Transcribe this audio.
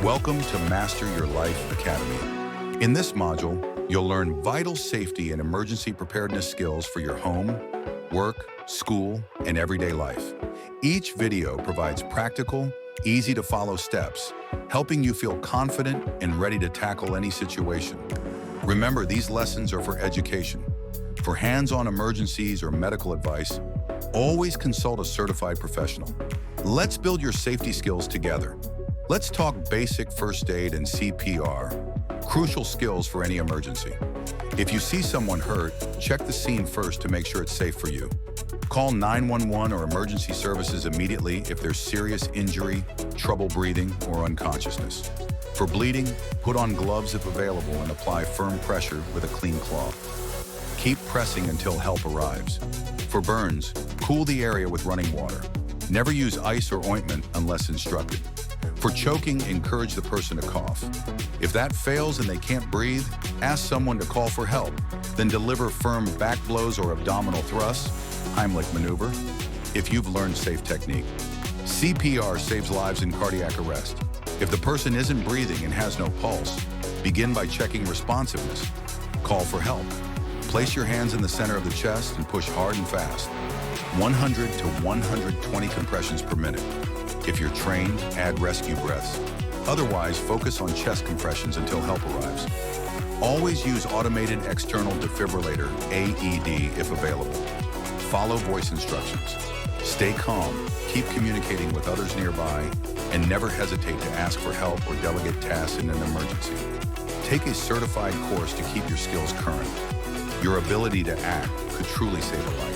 Welcome to Master Your Life Academy. In this module, you'll learn vital safety and emergency preparedness skills for your home, work, school, and everyday life. Each video provides practical, easy-to-follow steps, helping you feel confident and ready to tackle any situation. Remember, these lessons are for education. For hands-on emergencies or medical advice, always consult a certified professional. Let's build your safety skills together. Let's talk basic first aid and CPR, crucial skills for any emergency. If you see someone hurt, check the scene first to make sure it's safe for you. Call 911 or emergency services immediately if there's serious injury, trouble breathing, or unconsciousness. For bleeding, put on gloves if available and apply firm pressure with a clean cloth. Keep pressing until help arrives. For burns, cool the area with running water. Never use ice or ointment unless instructed. For choking, encourage the person to cough. If that fails and they can't breathe, ask someone to call for help, then deliver firm back blows or abdominal thrusts, Heimlich maneuver, if you've learned safe technique. CPR saves lives in cardiac arrest. If the person isn't breathing and has no pulse, begin by checking responsiveness. Call for help. Place your hands in the center of the chest and push hard and fast. 100 to 120 compressions per minute. If you're trained, add rescue breaths. Otherwise, focus on chest compressions until help arrives. Always use automated external defibrillator, AED, if available. Follow voice instructions. Stay calm, keep communicating with others nearby, and never hesitate to ask for help or delegate tasks in an emergency. Take a certified course to keep your skills current. Your ability to act could truly save a life.